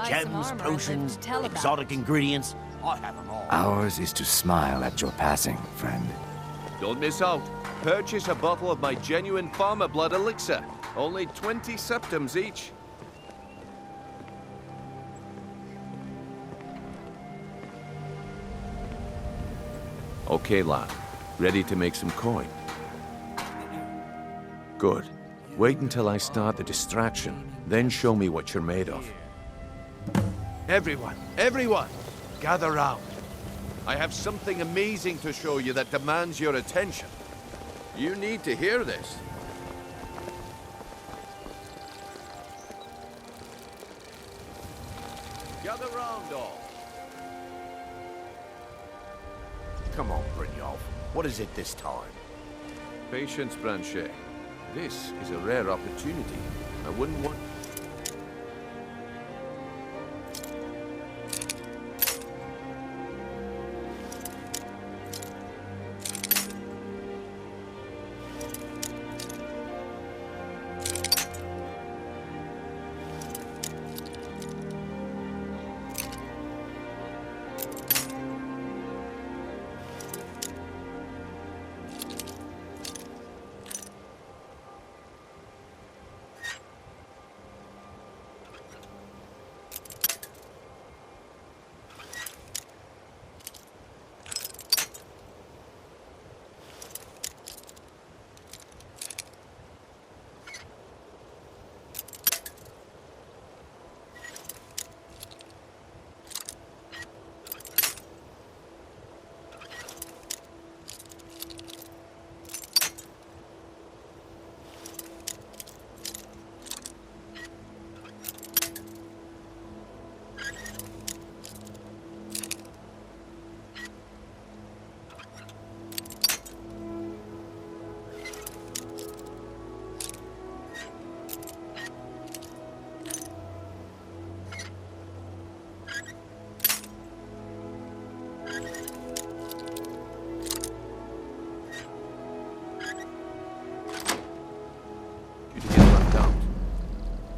Gems, potions, exotic ingredients. I have them all. Ours is to smile at your passing, friend. Don't miss out. Purchase a bottle of my genuine farmer blood elixir. Only 20 septims each. Okay, lad. Ready to make some coin? Good. Wait until I start the distraction, then show me what you're made of. Everyone! Gather round. I have something amazing to show you that demands your attention. You need to hear this. Gather round, all. Come on, Brynjolf. What is it this time? Patience, Branche. This is a rare opportunity. I wouldn't want...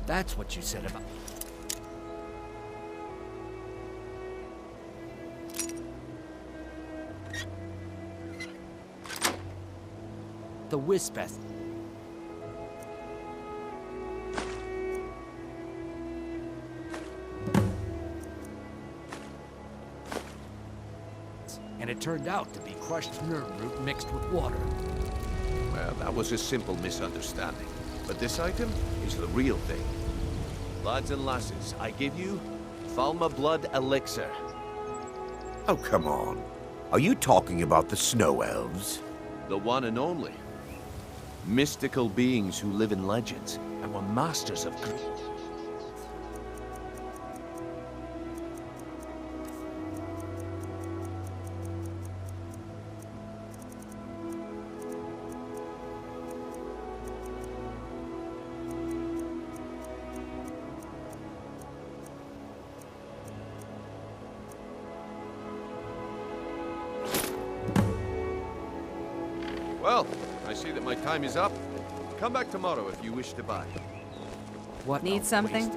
That's what you said about... The Wispeth. And it turned out to be crushed nerve root mixed with water. Well, that was a simple misunderstanding. But this item is the real thing. Lads and lasses, I give you Falma Blood Elixir. Oh, come on. Are you talking about the Snow Elves? The one and only. Mystical beings who live in legends and were masters of greed. Well, I see that my time is up. Come back tomorrow if you wish to buy. What Need something?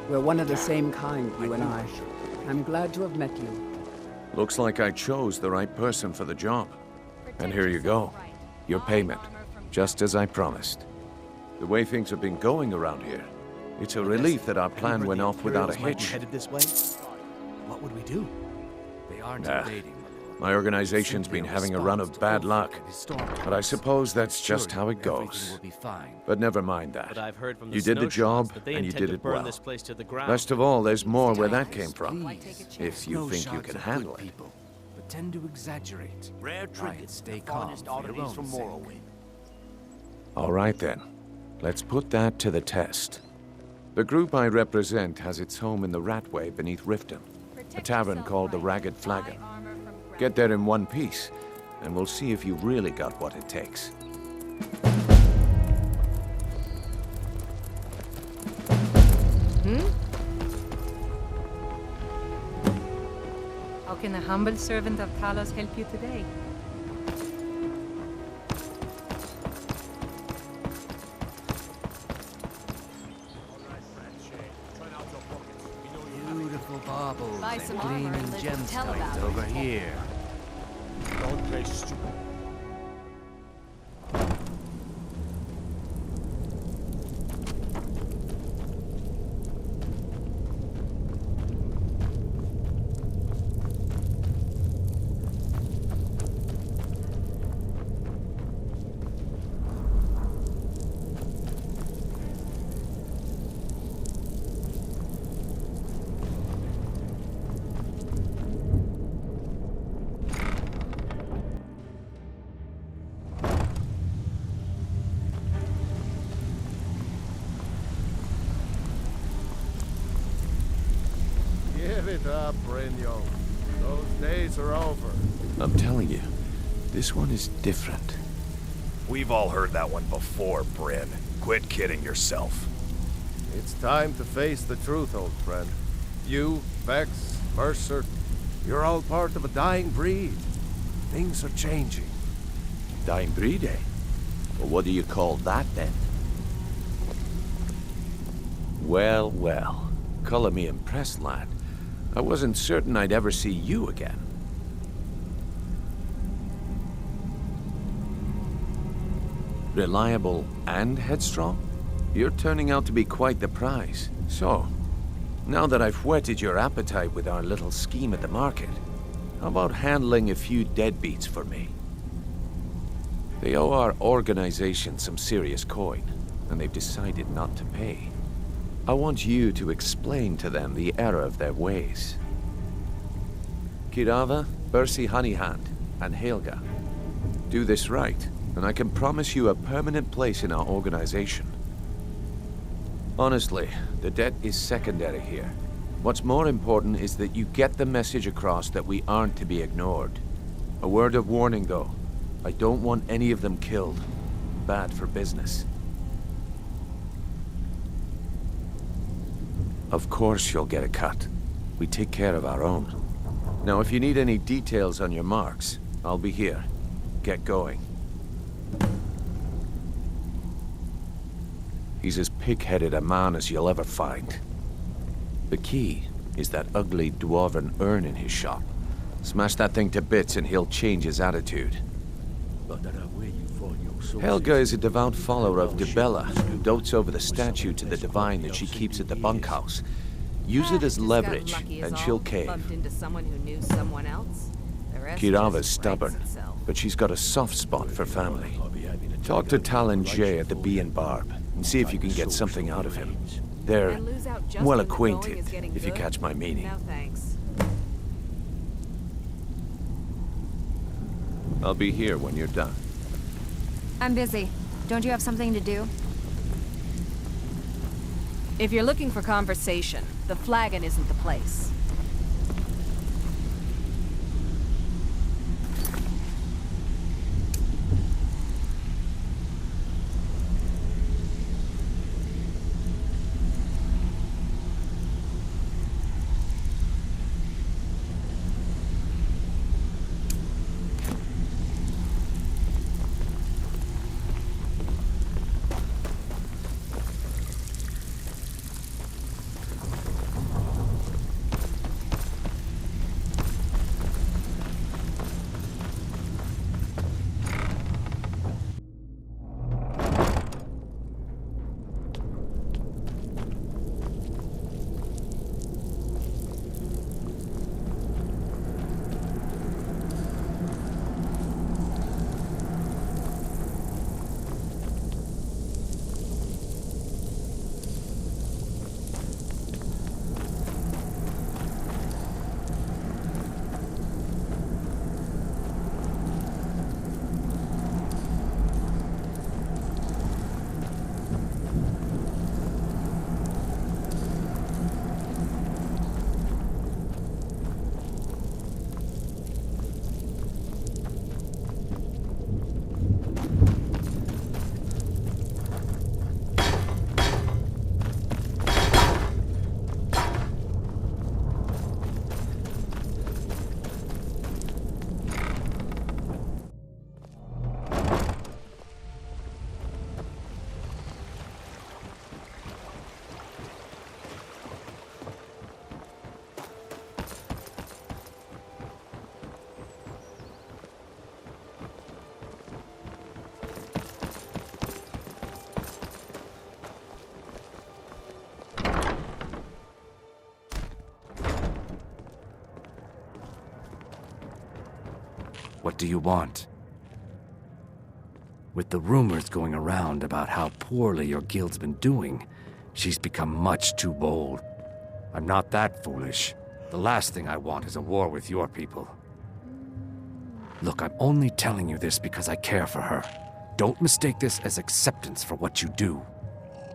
We're one of the same kind, you and I. I'm glad to have met you. Looks like I chose the right person for the job. And here you go. Your payment. Just as I promised. The way things have been going around here, it's a relief that our plan went off without a hitch. Headed this way? What would we do? They aren't invading. My organization's been having a run of bad luck, but I suppose that's just how it goes. But never mind that. You did the job, and you did it well. Best of all, there's more where that came from, if you think you can handle it. But tend to exaggerate. Rare trinkets, stay calm oddities from Morrowind. All right then, let's put that to the test. The group I represent has its home in the Ratway beneath Riften, a tavern called the Ragged Flagon. Get there in one piece, and we'll see if you've really got what it takes. How can a humble servant of Talos help you today? baubles Buy and some armor gleaming and live to tell about gemstones it. over here. Don't play stupid. Give it up, Brynjo. Those days are over. I'm telling you, this one is different. We've all heard that one before, Bryn. Quit kidding yourself. It's time to face the truth, old friend. You, Vex, Mercer, you're all part of a dying breed. Things are changing. Dying breed, eh? Well, what do you call that, then? Well, well. Color me impressed, lad. I wasn't certain I'd ever see you again. Reliable and headstrong? You're turning out to be quite the prize. So, now that I've whetted your appetite with our little scheme at the market, how about handling a few deadbeats for me? They owe our organization some serious coin, and they've decided not to pay. I want you to explain to them the error of their ways. Kirava, Bersi Honeyhand, and Helga. Do this right, and I can promise you a permanent place in our organization. Honestly, the debt is secondary here. What's more important is that you get the message across that we aren't to be ignored. A word of warning, though. I don't want any of them killed. Bad for business. Of course you'll get a cut. We take care of our own. Now, if you need any details on your marks, I'll be here. Get going. He's as pig-headed a man as you'll ever find. The key is that ugly dwarven urn in his shop. Smash that thing to bits and he'll change his attitude. Helga is a devout follower of Dibella, who dotes over the statue to the divine that she keeps at the bunkhouse. Use it as leverage, and she'll cave. Bumped into someone who knew someone else. The rest Kirava's just stubborn, writes itself. but she's got a soft spot for family. Talk to Talon Jay at the Bee and Barb, and see if you can get something out of him. They're And lose out just well when the going acquainted, is getting if you good? catch my meaning. No thanks. I'll be here when you're done. I'm busy. Don't you have something to do? If you're looking for conversation, the flagon isn't the place. What do you want? With the rumors going around about how poorly your guild's been doing, she's become much too bold. I'm not that foolish. The last thing I want is a war with your people. Look, I'm only telling you this because I care for her. Don't mistake this as acceptance for what you do.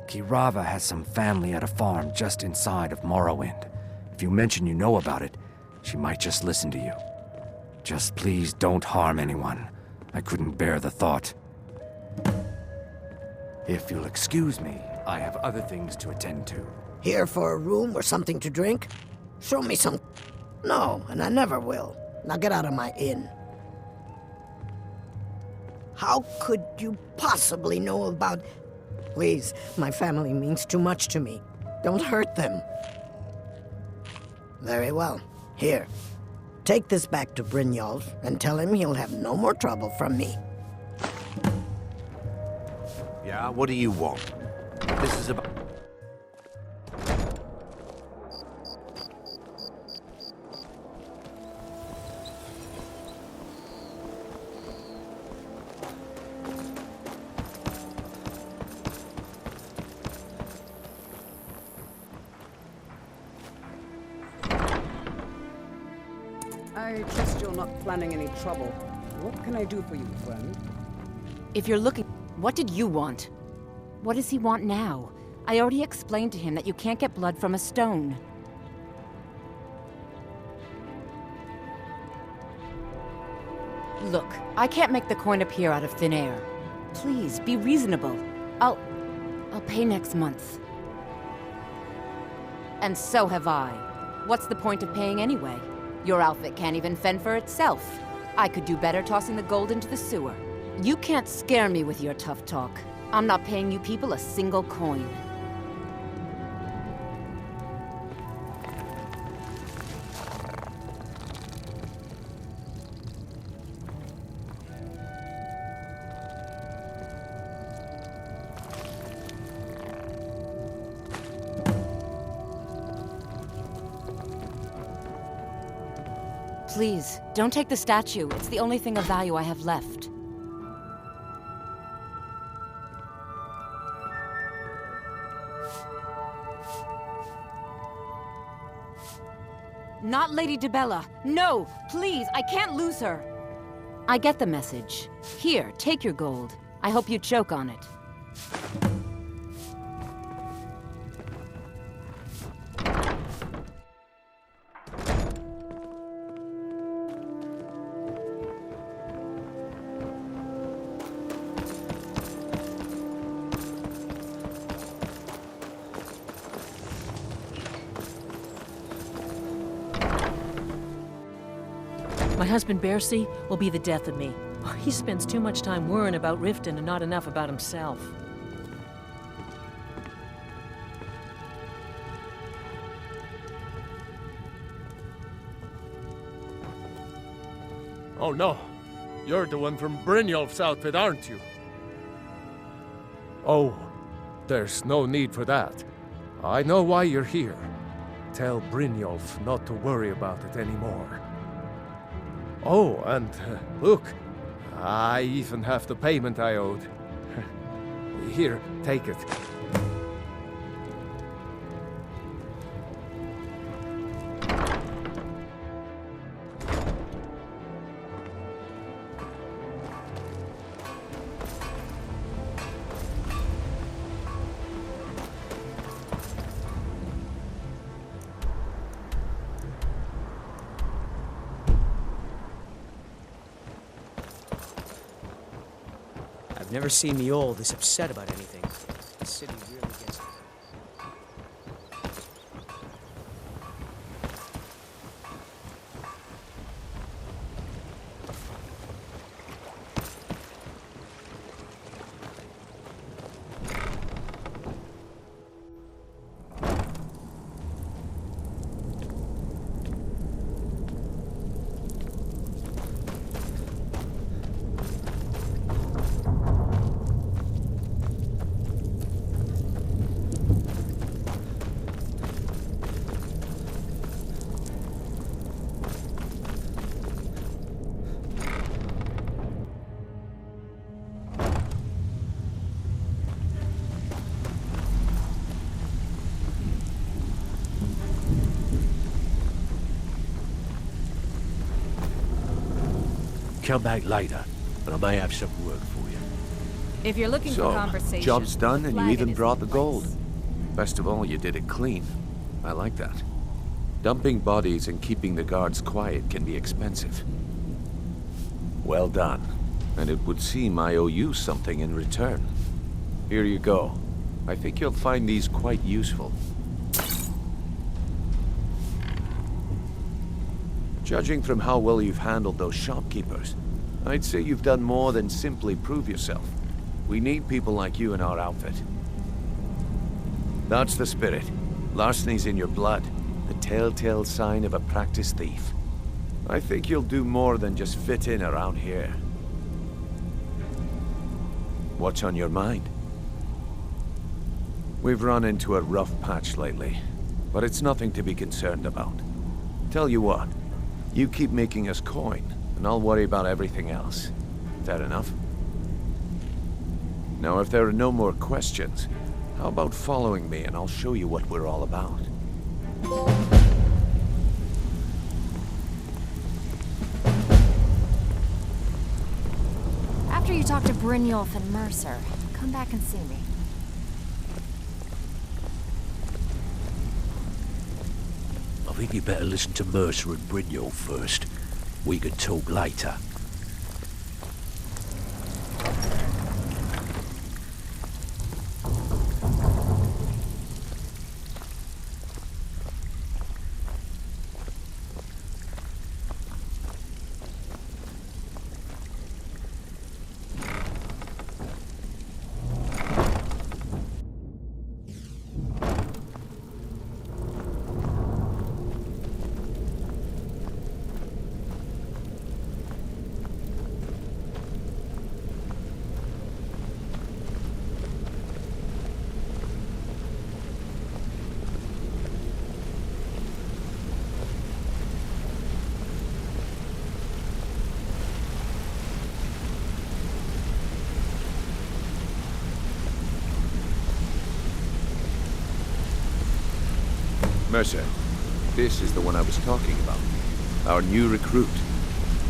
Kirava has some family at a farm just inside of Morrowind. If you mention you know about it, she might just listen to you. Just please don't harm anyone. I couldn't bear the thought. If you'll excuse me, I have other things to attend to. Here for a room or something to drink? Show me some... No, and I never will. Now get out of my inn. How could you possibly know about... Please, my family means too much to me. Don't hurt them. Very well. Here. Take this back to Brynjolf and tell him he'll have no more trouble from me. Yeah, what do you want? This is about... I trust you're not planning any trouble. What can I do for you, friend? If you're looking... What did you want? What does he want now? I already explained to him that you can't get blood from a stone. Look, I can't make the coin appear out of thin air. Please, be reasonable. I'll pay next month. And so have I. What's the point of paying anyway? Your outfit can't even fend for itself. I could do better tossing the gold into the sewer. You can't scare me with your tough talk. I'm not paying you people a single coin. Please, don't take the statue. It's the only thing of value I have left. Not Lady Dibella. No! Please, I can't lose her! I get the message. Here, take your gold. I hope you choke on it. My husband, Bercy, will be the death of me. He spends too much time worrying about Riften and not enough about himself. Oh no, you're the one from Brynjolf's outfit, aren't you? Oh, there's no need for that. I know why you're here. Tell Brynjolf not to worry about it anymore. Oh, and look, I even have the payment I owed. Here, take it. I've never seen the old this upset about anything. The city really gets... come back later, and I may have some work for you. If you're looking for conversation, job's done and you even brought the place. gold. Best of all, you did it clean. I like that. Dumping bodies and keeping the guards quiet can be expensive. Well done. And it would seem I owe you something in return. Here you go. I think you'll find these quite useful. Judging from how well you've handled those shopkeepers, I'd say you've done more than simply prove yourself. We need people like you in our outfit. That's the spirit. Larceny's in your blood. The telltale sign of a practiced thief. I think you'll do more than just fit in around here. What's on your mind? We've run into a rough patch lately, but it's nothing to be concerned about. Tell you what, you keep making us coin, and I'll worry about everything else. Fair enough? Now, if there are no more questions, how about following me and I'll show you what we're all about? After you talk to Brynjolf and Mercer, come back and see me. I think you better listen to Mercer and Brynjolf first. We can talk later. Mercer, this is the one I was talking about. Our new recruit.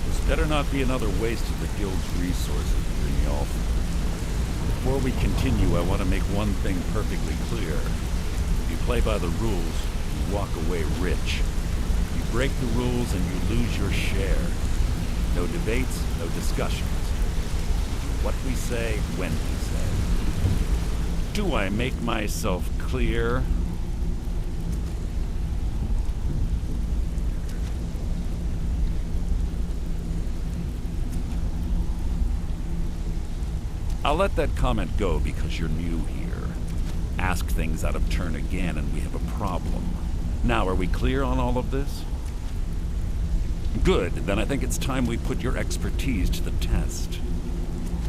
This better not be another waste of the guild's resources, Brynjolf. Before we continue, I want to make one thing perfectly clear. If you play by the rules, you walk away rich. You break the rules and you lose your share. No debates, no discussions. What we say, when we say. Do I make myself clear? I'll let that comment go because you're new here. Ask things out of turn again and we have a problem. Now, are we clear on all of this? Good, then I think it's time we put your expertise to the test.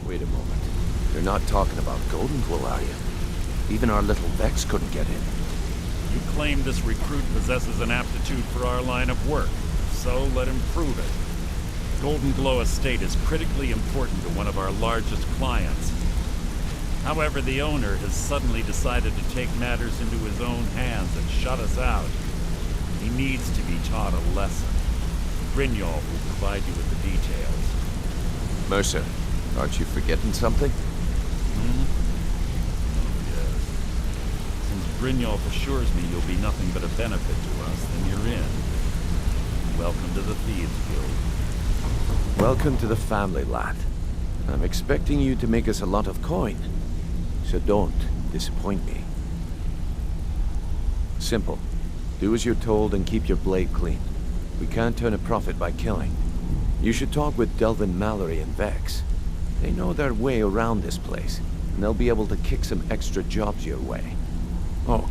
Wait a moment. You're not talking about Goldenpool, are you? Even our little Vex couldn't get in. You claim this recruit possesses an aptitude for our line of work, so let him prove it. Golden Glow Estate is critically important to one of our largest clients. However, the owner has suddenly decided to take matters into his own hands and shut us out. He needs to be taught a lesson. Brynjolf will provide you with the details. Mercer, aren't you forgetting something? Oh, yes. Since Brynjolf assures me you'll be nothing but a benefit to us, then you're in. Welcome to the Thieves Guild. Welcome to the family, lad. I'm expecting you to make us a lot of coin, so don't disappoint me. Simple. Do as you're told and keep your blade clean. We can't turn a profit by killing. You should talk with Delvin Mallory and Vex. They know their way around this place, and they'll be able to kick some extra jobs your way. Oh,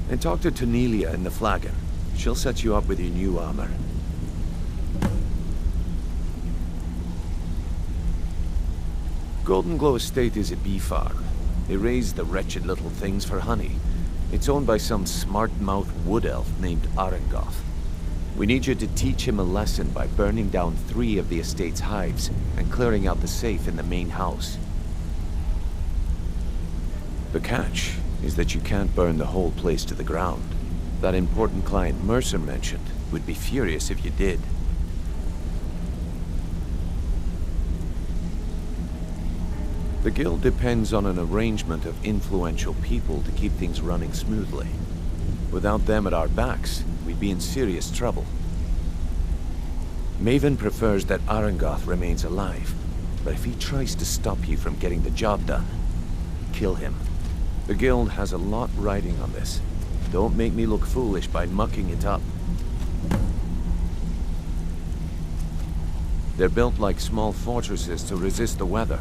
and talk to Tanelia in the Flagon. She'll set you up with your new armor. Golden Glow Estate is a bee farm. They raise the wretched little things for honey. It's owned by some smart-mouthed wood elf named Arengoth. We need you to teach him a lesson by burning down 3 of the estate's hives and clearing out the safe in the main house. The catch is that you can't burn the whole place to the ground. That important client Mercer mentioned would be furious if you did. The guild depends on an arrangement of influential people to keep things running smoothly. Without them at our backs, we'd be in serious trouble. Maven prefers that Arangoth remains alive, but if he tries to stop you from getting the job done, kill him. The guild has a lot riding on this. Don't make me look foolish by mucking it up. They're built like small fortresses to resist the weather,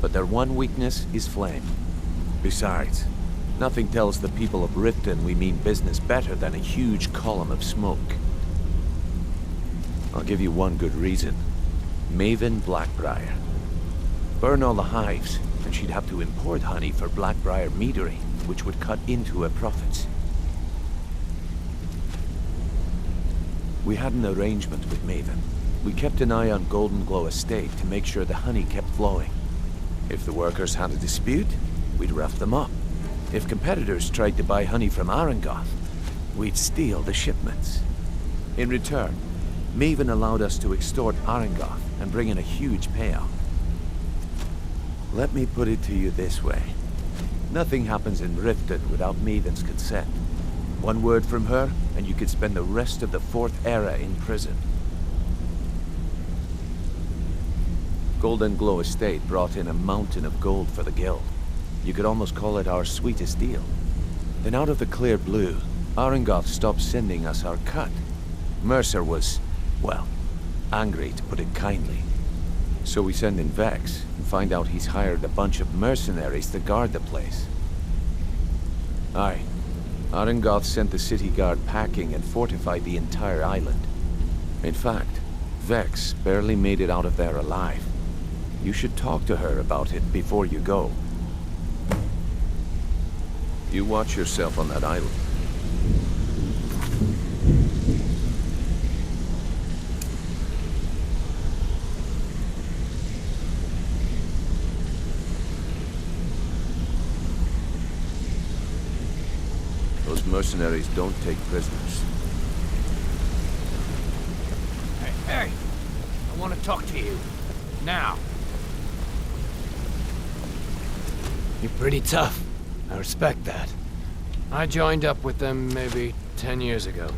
but their one weakness is flame. Besides, nothing tells the people of Riften we mean business better than a huge column of smoke. I'll give you one good reason. Maven Blackbriar. Burn all the hives, and she'd have to import honey for Blackbriar metering, which would cut into her profits. We had an arrangement with Maven. We kept an eye on Golden Glow Estate to make sure the honey kept flowing. If the workers had a dispute, we'd rough them up. If competitors tried to buy honey from Arangoth, we'd steal the shipments. In return, Maven allowed us to extort Arangoth and bring in a huge payout. Let me put it to you this way. Nothing happens in Riften without Maven's consent. One word from her, and you could spend the rest of the Fourth Era in prison. Golden Glow Estate brought in a mountain of gold for the guild. You could almost call it our sweetest deal. Then out of the clear blue, Arangoth stopped sending us our cut. Mercer was, well, angry to put it kindly. So we send in Vex and find out he's hired a bunch of mercenaries to guard the place. Aye. Arangoth sent the city guard packing and fortified the entire island. In fact, Vex barely made it out of there alive. You should talk to her about it before you go. You watch yourself on that island. Those mercenaries don't take prisoners. Hey! I want to talk to you. Now. You're pretty tough. I respect that. I joined up with them maybe 10 years ago.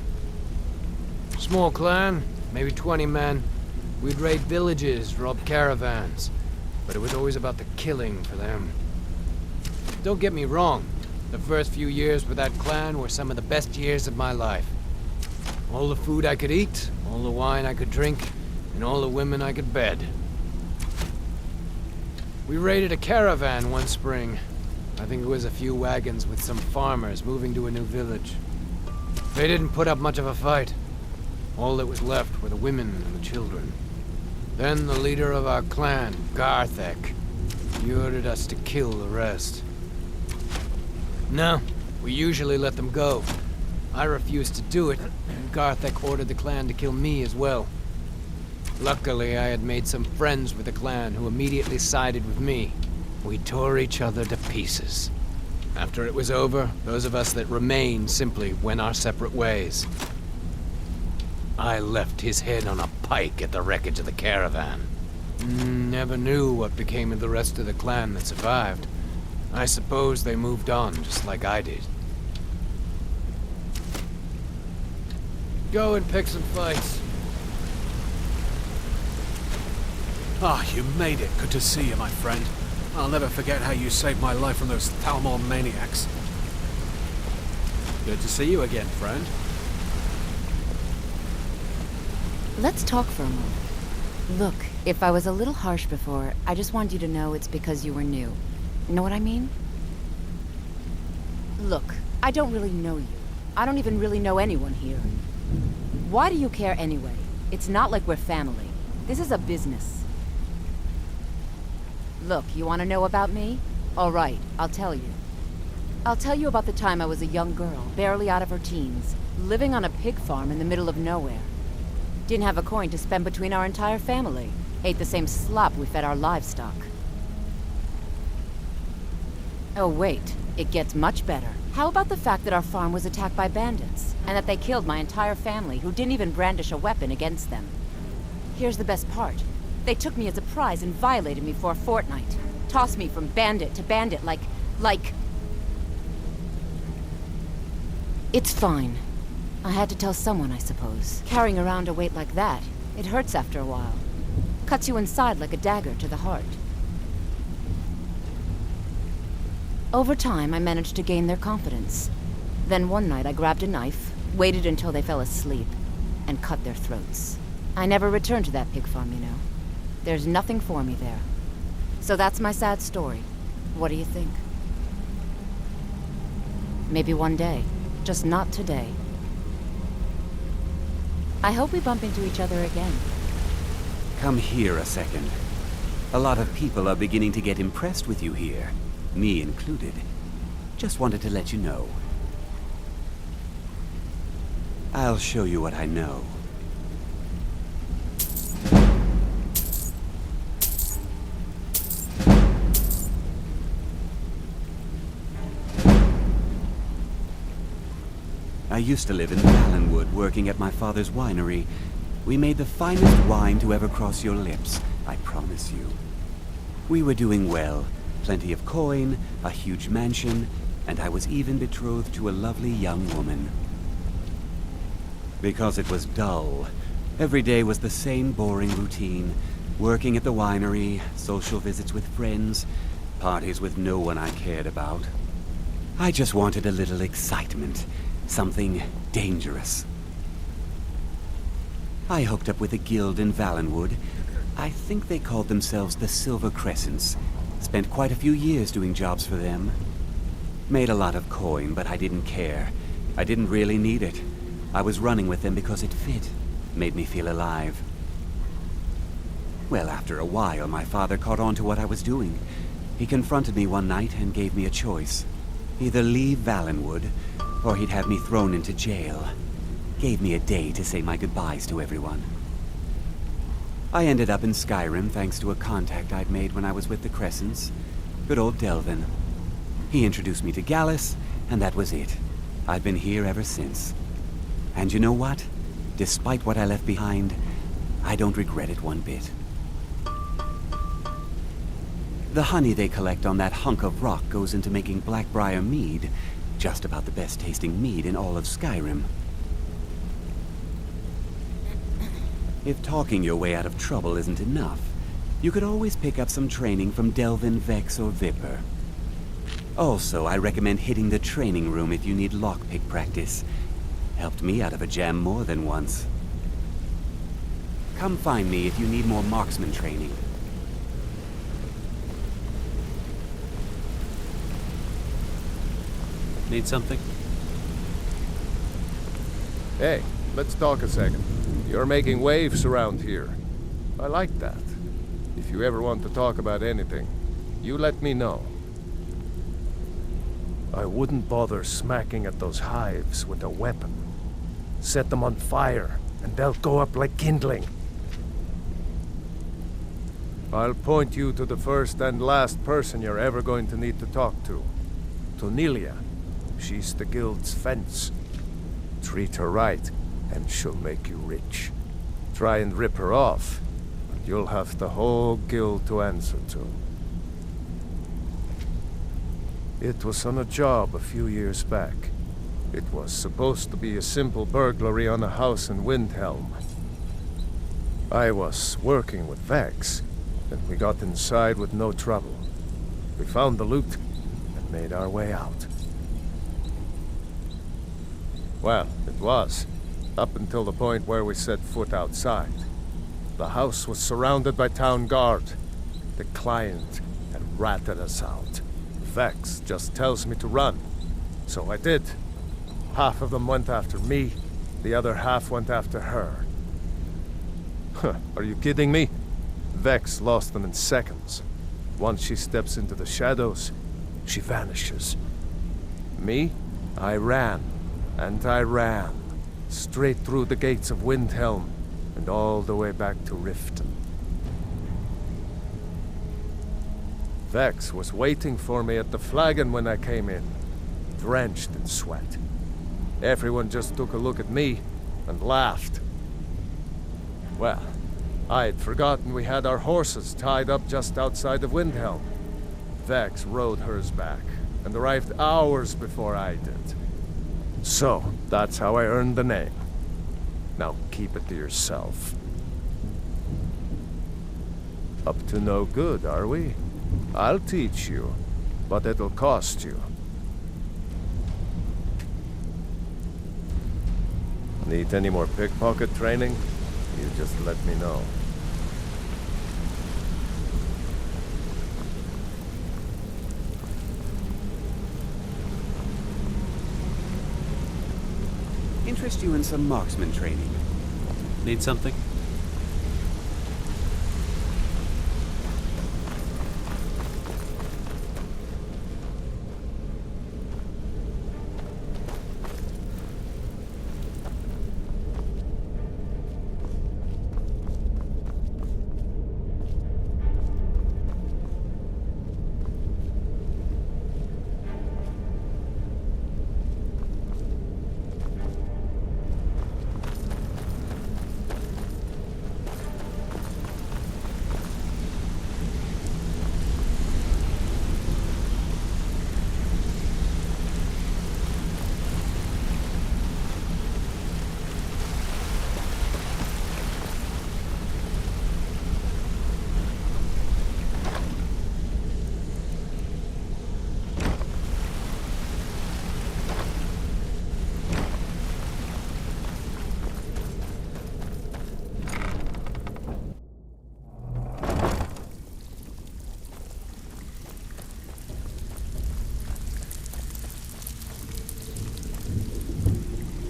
Small clan, maybe 20 men. We'd raid villages, rob caravans. But it was always about the killing for them. Don't get me wrong. The first few years with that clan were some of the best years of my life. All the food I could eat, all the wine I could drink, and all the women I could bed. We raided a caravan one spring. I think it was a few wagons with some farmers moving to a new village. They didn't put up much of a fight. All that was left were the women and the children. Then the leader of our clan, Garthek, he ordered us to kill the rest. No, we usually let them go. I refused to do it, and Garthek ordered the clan to kill me as well. Luckily, I had made some friends with the clan who immediately sided with me. We tore each other to pieces. After it was over, those of us that remained simply went our separate ways. I left his head on a pike at the wreckage of the caravan. Never knew what became of the rest of the clan that survived. I suppose they moved on, just like I did. Go and pick some fights. Ah, you made it. Good to see you, my friend. I'll never forget how you saved my life from those Thalmor maniacs. Good to see you again, friend. Let's talk for a moment. Look, if I was a little harsh before, I just want you to know it's because you were new. Know what I mean? Look, I don't really know you. I don't even really know anyone here. Why do you care anyway? It's not like we're family. This is a business. Look, you want to know about me? All right, I'll tell you. I'll tell you about the time I was a young girl, barely out of her teens, living on a pig farm in the middle of nowhere. Didn't have a coin to spend between our entire family. Ate the same slop we fed our livestock. Oh wait, it gets much better. How about the fact that our farm was attacked by bandits, and that they killed my entire family who didn't even brandish a weapon against them? Here's the best part. They took me as a prize and violated me for a fortnight. Toss me from bandit to bandit like... It's fine. I had to tell someone, I suppose. Carrying around a weight like that, it hurts after a while. Cuts you inside like a dagger to the heart. Over time, I managed to gain their confidence. Then one night I grabbed a knife, waited until they fell asleep, and cut their throats. I never returned to that pig farm, you know. There's nothing for me there. So that's my sad story. What do you think? Maybe one day. Just not today. I hope we bump into each other again. Come here a second. A lot of people are beginning to get impressed with you here. Me included. Just wanted to let you know. I'll show you what I know. I used to live in Valenwood, working at my father's winery. We made the finest wine to ever cross your lips, I promise you. We were doing well. Plenty of coin, a huge mansion, and I was even betrothed to a lovely young woman. Because it was dull. Every day was the same boring routine. Working at the winery, social visits with friends, parties with no one I cared about. I just wanted a little excitement. Something dangerous. I hooked up with a guild in Valenwood. I think they called themselves the Silver Crescents. Spent quite a few years doing jobs for them. Made a lot of coin, but I didn't care. I didn't really need it. I was running with them because it fit. Made me feel alive. Well, after a while, my father caught on to what I was doing. He confronted me one night and gave me a choice. Either leave Valenwood, or he'd have me thrown into jail. Gave me a day to say my goodbyes to everyone. I ended up in Skyrim thanks to a contact I'd made when I was with the Crescents. Good old Delvin. He introduced me to Gallus, and that was it. I've been here ever since. And you know what? Despite what I left behind, I don't regret it one bit. The honey they collect on that hunk of rock goes into making Blackbriar mead, just about the best tasting mead in all of Skyrim. If talking your way out of trouble isn't enough, you could always pick up some training from Delvin, Vex, or Viper. Also, I recommend hitting the training room if you need lockpick practice. Helped me out of a jam more than once. Come find me if you need more marksman training. Need something? Hey, let's talk a second. You're making waves around here. I like that. If you ever want to talk about anything, you let me know. I wouldn't bother smacking at those hives with a weapon. Set them on fire, and they'll go up like kindling. I'll point you to the first and last person you're ever going to need to talk to. Nelia. She's the guild's fence. Treat her right, and she'll make you rich. Try and rip her off, and you'll have the whole guild to answer to. It was on a job a few years back. It was supposed to be a simple burglary on a house in Windhelm. I was working with Vex, and we got inside with no trouble. We found the loot, and made our way out. Well, it was, up until the point where we set foot outside. The house was surrounded by town guard. The client had ratted us out. Vex just tells me to run, so I did. Half of them went after me, the other half went after her. Are you kidding me? Vex lost them in seconds. Once she steps into the shadows, she vanishes. Me? I ran. And I ran, straight through the gates of Windhelm, and all the way back to Riften. Vex was waiting for me at the flagon when I came in, drenched in sweat. Everyone just took a look at me and laughed. Well, I had forgotten we had our horses tied up just outside of Windhelm. Vex rode hers back, and arrived hours before I did. So, that's how I earned the name. Now keep it to yourself. Up to no good, are we? I'll teach you, but it'll cost you. Need any more pickpocket training? You just let me know. Interest you in some marksman training. Need something?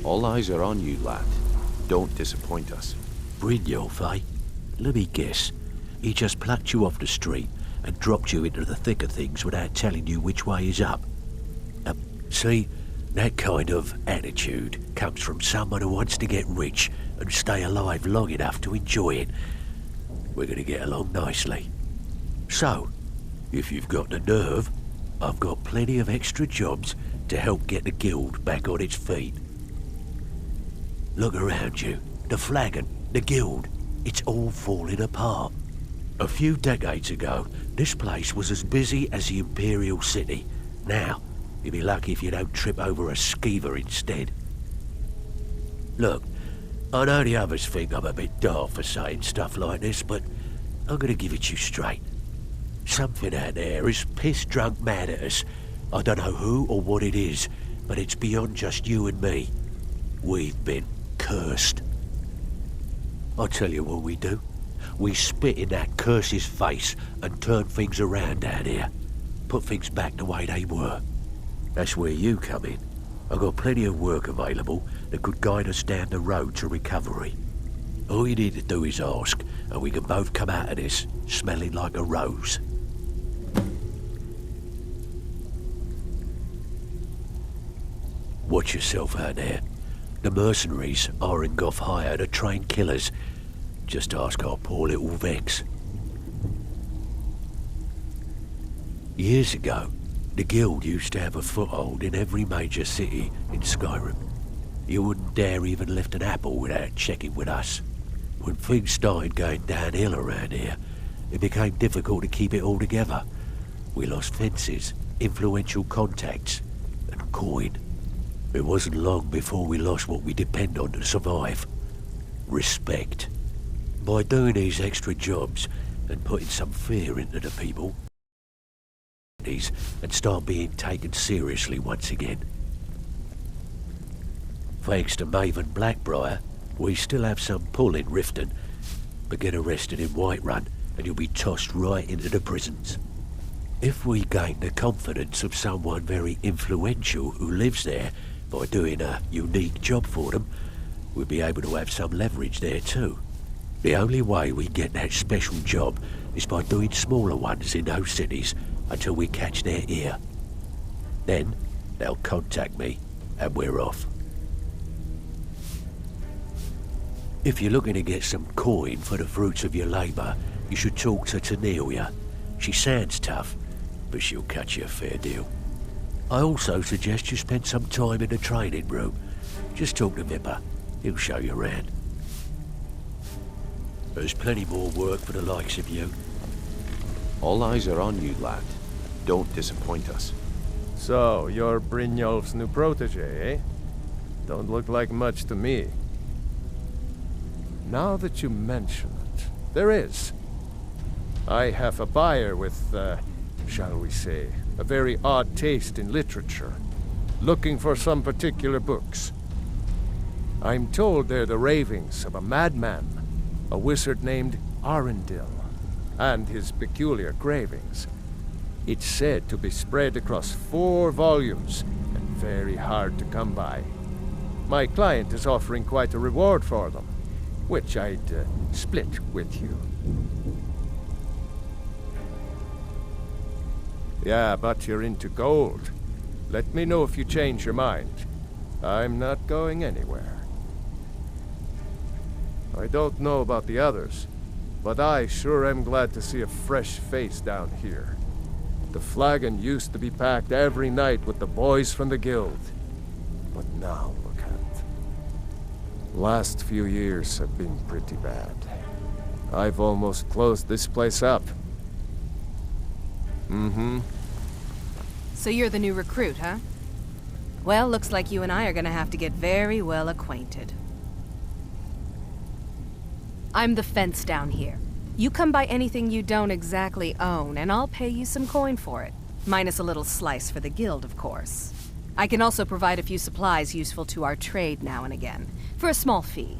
All eyes are on you, lad. Don't disappoint us. Brynjolf, eh? Let me guess. He just plucked you off the street and dropped you into the thick of things without telling you which way is up. See, that kind of attitude comes from someone who wants to get rich and stay alive long enough to enjoy it. We're going to get along nicely. So, if you've got the nerve, I've got plenty of extra jobs to help get the guild back on its feet. Look around you. The flagon, the guild, it's all falling apart. A few decades ago, this place was as busy as the Imperial City. Now, you'd be lucky if you don't trip over a skeever instead. Look, I know the others think I'm a bit daft for saying stuff like this, but I'm gonna give it to you straight. Something out there is piss-drunk mad at us. I don't know who or what it is, but it's beyond just you and me. We've been cursed. I'll tell you what we do. We spit in that curse's face and turn things around down here. Put things back the way they were. That's where you come in. I've got plenty of work available that could guide us down the road to recovery. All you need to do is ask, and we can both come out of this smelling like a rose. Watch yourself out there. The mercenaries Arengoth hired to train killers. Just ask our poor little Vex. Years ago, the guild used to have a foothold in every major city in Skyrim. You wouldn't dare even lift an apple without checking with us. When things started going downhill around here, it became difficult to keep it all together. We lost fences, influential contacts, and coin. It wasn't long before we lost what we depend on to survive. Respect. By doing these extra jobs and putting some fear into the people, and start being taken seriously once again. Thanks to Maven Blackbriar, we still have some pull in Riften, but get arrested in Whiterun and you'll be tossed right into the prisons. If we gain the confidence of someone very influential who lives there by doing a unique job for them, we'll be able to have some leverage there too. The only way we get that special job is by doing smaller ones in those cities until we catch their ear. Then they'll contact me and we're off. If you're looking to get some coin for the fruits of your labour, you should talk to Tamriel. She sounds tough, but she'll cut you a fair deal. I also suggest you spend some time in the training room. Just talk to Vipper. He'll show you around. There's plenty more work for the likes of you. All eyes are on you, lad. don't disappoint us. So, you're Brynjolf's new protege, eh? Don't look like much to me. Now that you mention it, there is. I have a buyer with, shall we say, a very odd taste in literature, looking for some particular books. I'm told they're the ravings of a madman, a wizard named Arundel, and his peculiar cravings. It's said to be spread across 4 volumes, and very hard to come by. My client is offering quite a reward for them, which I'd split with you. Yeah, but you're into gold. Let me know if you change your mind. I'm not going anywhere. I don't know about the others, but I sure am glad to see a fresh face down here. The flagon used to be packed every night with the boys from the guild. But now look at it. Last few years have been pretty bad. I've almost closed this place up. Mm-hmm. So you're the new recruit, huh? Well, looks like you and I are gonna have to get very well acquainted. I'm the fence down here. You come by anything you don't exactly own, and I'll pay you some coin for it. Minus a little slice for the guild, of course. I can also provide a few supplies useful to our trade now and again, for a small fee.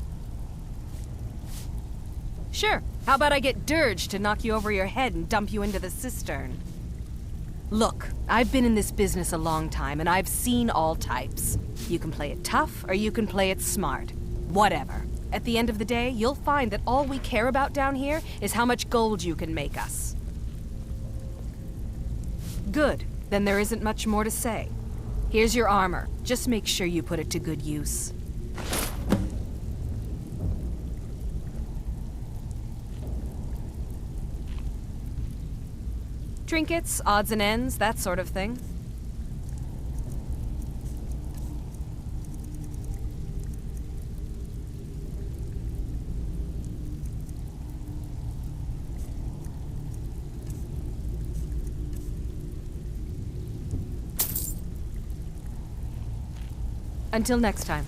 Sure, how about I get Dirge to knock you over your head and dump you into the cistern? Look, I've been in this business a long time, and I've seen all types. You can play it tough, or you can play it smart. Whatever. At the end of the day, you'll find that all we care about down here is how much gold you can make us. Good. Then there isn't much more to say. Here's your armor. Just make sure you put it to good use. Trinkets, odds and ends, that sort of thing. Until next time.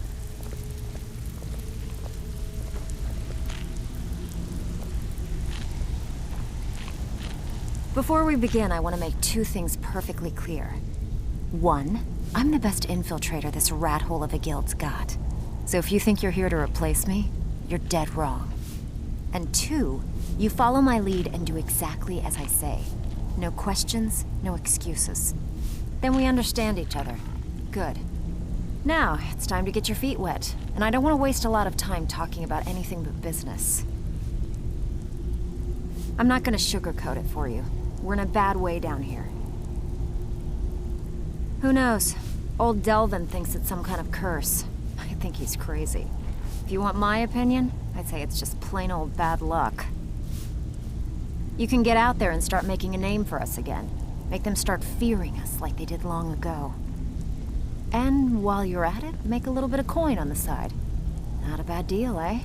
Before we begin, I want to make 2 things perfectly clear. 1, I'm the best infiltrator this rat hole of a guild's got. So if you think you're here to replace me, you're dead wrong. And 2, you follow my lead and do exactly as I say. No questions, no excuses. Then we understand each other. Good. Now, it's time to get your feet wet, and I don't want to waste a lot of time talking about anything but business. I'm not going to sugarcoat it for you. We're in a bad way down here. Who knows? Old Delvin thinks it's some kind of curse. I think he's crazy. If you want my opinion, I'd say it's just plain old bad luck. You can get out there and start making a name for us again. Make them start fearing us like they did long ago. And while you're at it, make a little bit of coin on the side. Not a bad deal, eh?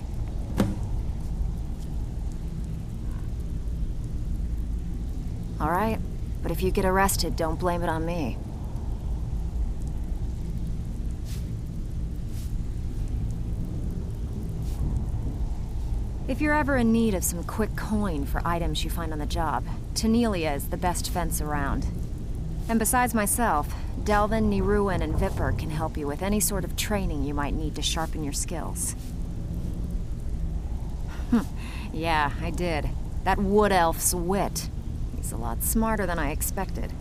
All right, but if you get arrested, don't blame it on me. If you're ever in need of some quick coin for items you find on the job, Tanelia is the best fence around. And besides myself, Delvin, Niruin, and Vipper can help you with any sort of training you might need to sharpen your skills. Yeah, I did. That wood elf's wit. He's a lot smarter than I expected.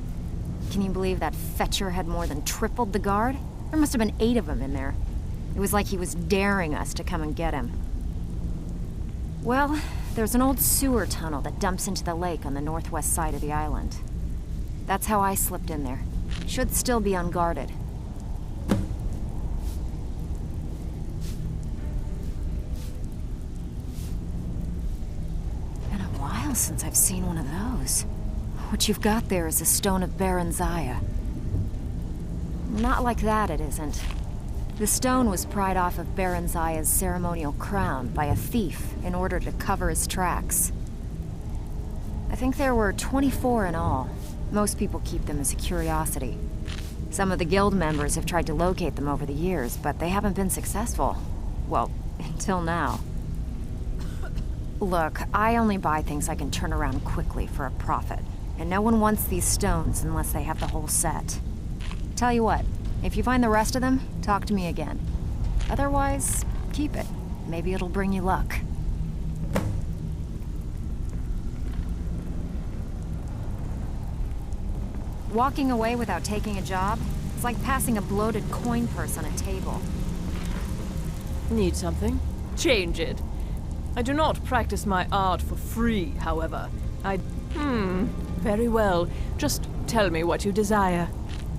Can you believe that fetcher had more than tripled the guard? There must have been 8 of them in there. It was like he was daring us to come and get him. Well, there's an old sewer tunnel that dumps into the lake on the northwest side of the island. That's how I slipped in there. Should still be unguarded. Been a while since I've seen one of those. What you've got there is a stone of Baron Zaya. Not like that, it isn't. The stone was pried off of Baron Zaya's ceremonial crown by a thief in order to cover his tracks. I think there were 24 in all. Most people keep them as a curiosity. Some of the guild members have tried to locate them over the years, but they haven't been successful. Well, until now. Look, I only buy things I can turn around quickly for a profit. And no one wants these stones unless they have the whole set. Tell you what, if you find the rest of them, talk to me again. Otherwise, keep it. Maybe it'll bring you luck. Walking away without taking a job? It's like passing a bloated coin purse on a table. Need something? Change it. I do not practice my art for free, however. Very well. Just tell me what you desire.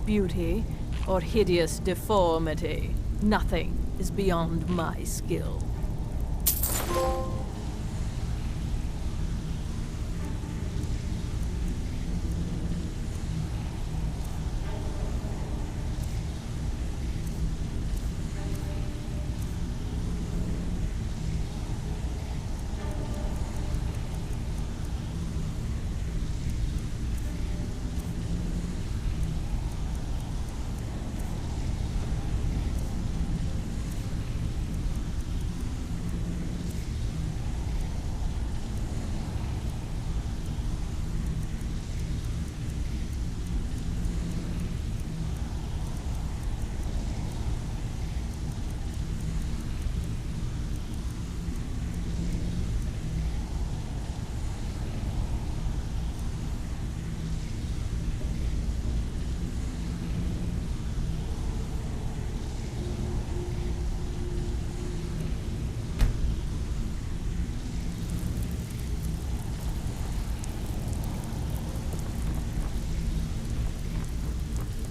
Beauty or hideous deformity. Nothing is beyond my skill.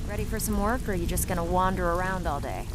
Ready for some work, or are you just gonna wander around all day?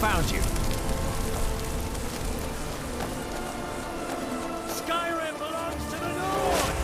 found you. Skyrim belongs to the North!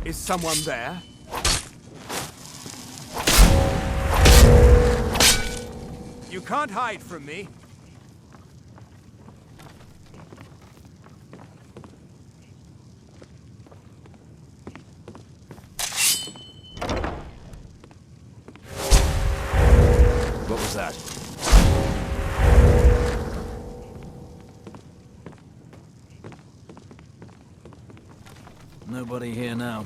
Is someone there? You can't hide from me. What was that? Nobody here now.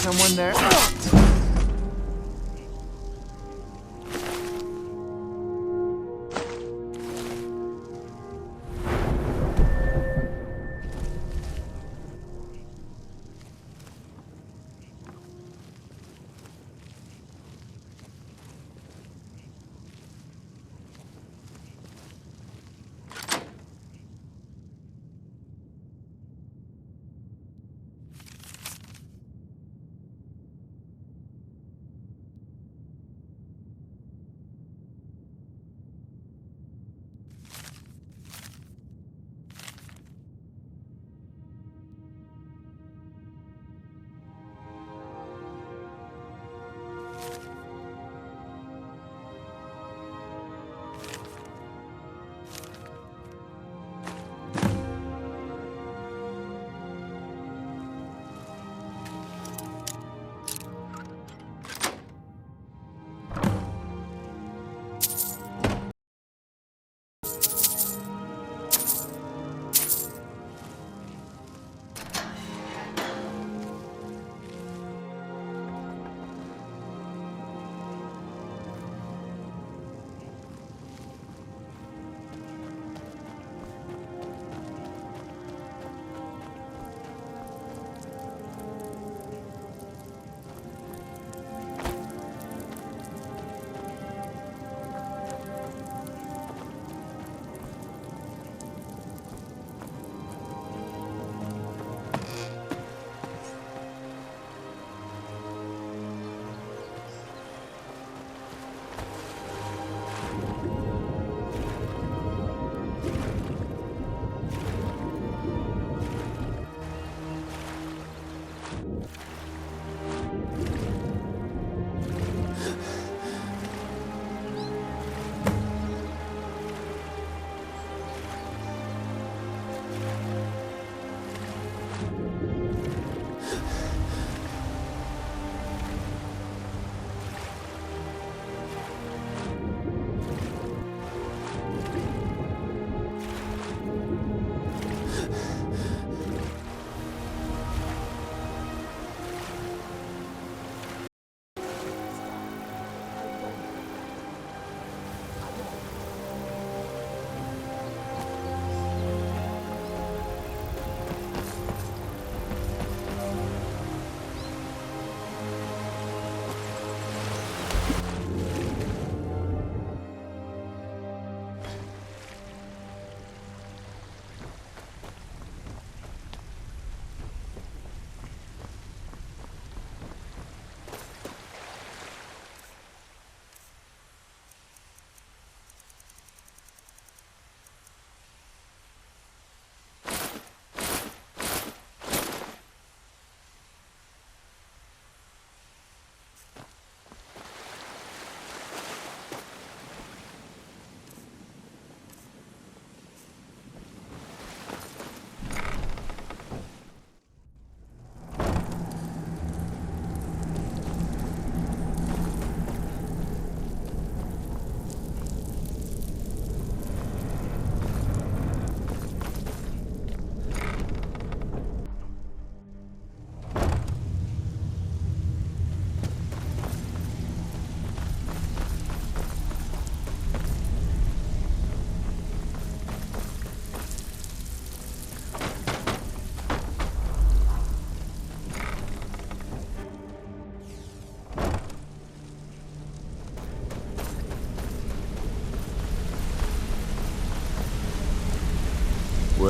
Someone there?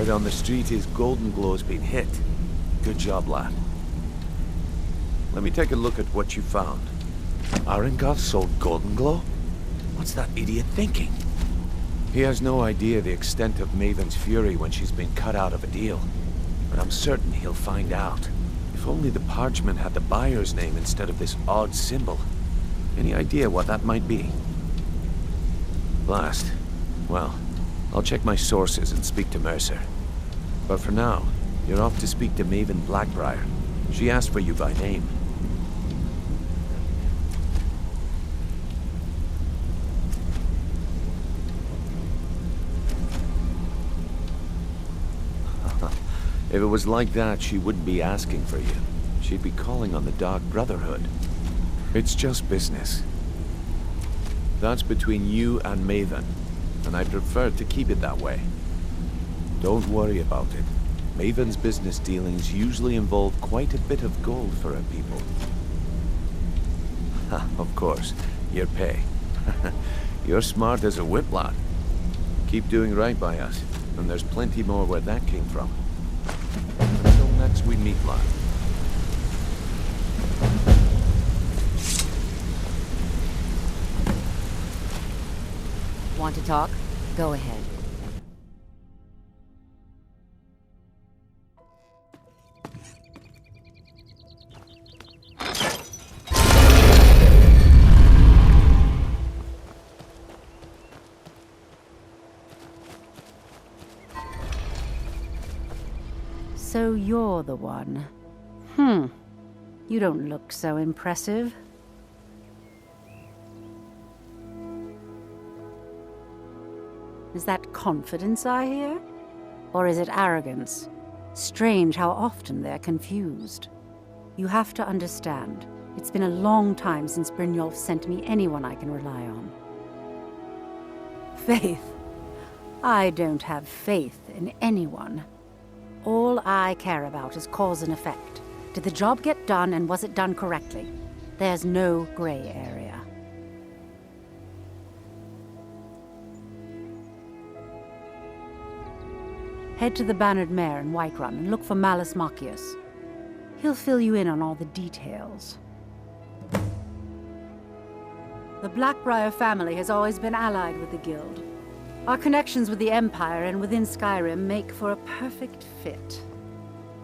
Word on the street is Golden Glow's been hit. Good job, lad. Let me take a look at what you found. Arengoth sold Golden Glow? What's that idiot thinking? He has no idea the extent of Maven's fury when she's been cut out of a deal. But I'm certain he'll find out. If only the parchment had the buyer's name instead of this odd symbol. Any idea what that might be? Last. Well, I'll check my sources and speak to Mercer. But for now, you're off to speak to Maven Blackbriar. She asked for you by name. If it was like that, she wouldn't be asking for you. She'd be calling on the Dark Brotherhood. It's just business. That's between you and Maven, and I prefer to keep it that way. Don't worry about it. Maven's business dealings usually involve quite a bit of gold for her people. Of course, your pay. You're smart as a whip, lad. Keep doing right by us, and there's plenty more where that came from. Until next we meet, lad. Want to talk? Go ahead. So you're the one. You don't look so impressive. Is that confidence I hear? Or is it arrogance? Strange how often they're confused. You have to understand, it's been a long time since Brynjolf sent me anyone I can rely on. Faith? I don't have faith in anyone. All I care about is cause and effect. Did the job get done, and was it done correctly? There's no gray area. Head to the Bannered Mare in Whiterun and look for Malus Macius. He'll fill you in on all the details. The Blackbriar family has always been allied with the Guild. Our connections with the Empire and within Skyrim make for a perfect fit.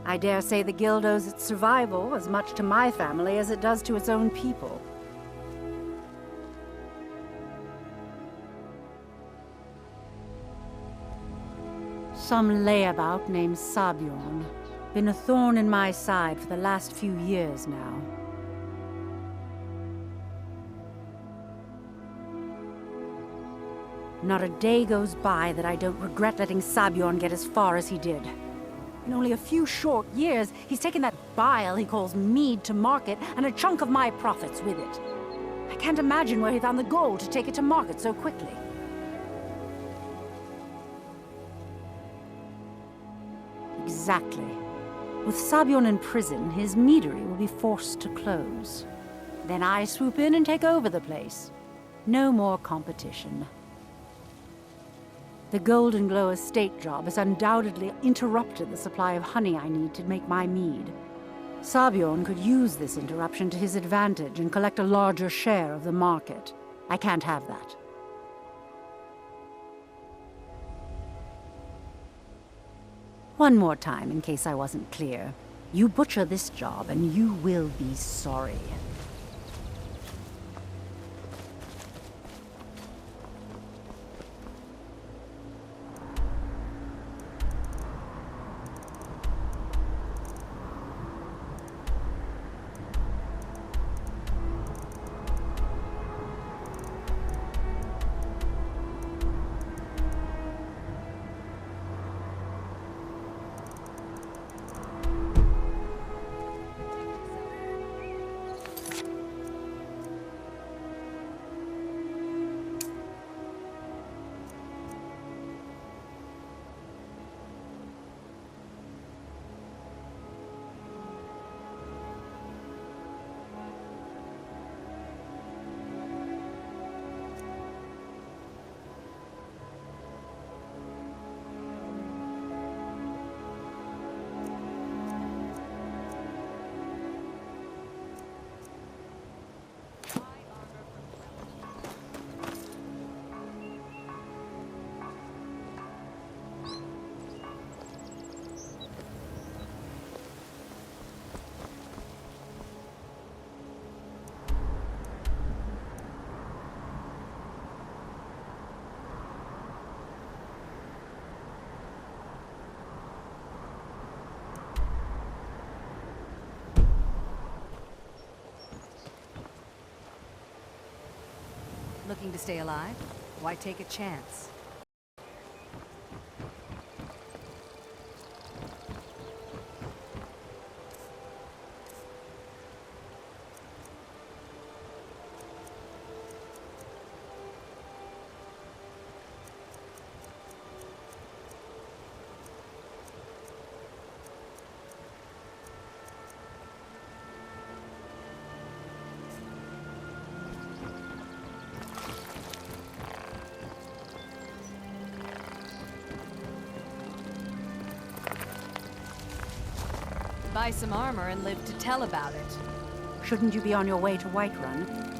I dare say the Guild owes its survival as much to my family as it does to its own people. Some layabout named Sabjorn. Been a thorn in my side for the last few years now. Not a day goes by that I don't regret letting Sabjorn get as far as he did. In only a few short years, he's taken that bile he calls mead to market, and a chunk of my profits with it. I can't imagine where he found the gold to take it to market so quickly. Exactly. With Sabjorn in prison, his meadery will be forced to close. Then I swoop in and take over the place. No more competition. The Golden Glow estate job has undoubtedly interrupted the supply of honey I need to make my mead. Sabjorn could use this interruption to his advantage and collect a larger share of the market. I can't have that. One more time, in case I wasn't clear. You butcher this job, and you will be sorry. looking to stay alive? Why take a chance? Buy some armor and live to tell about it. Shouldn't you be on your way to Whiterun?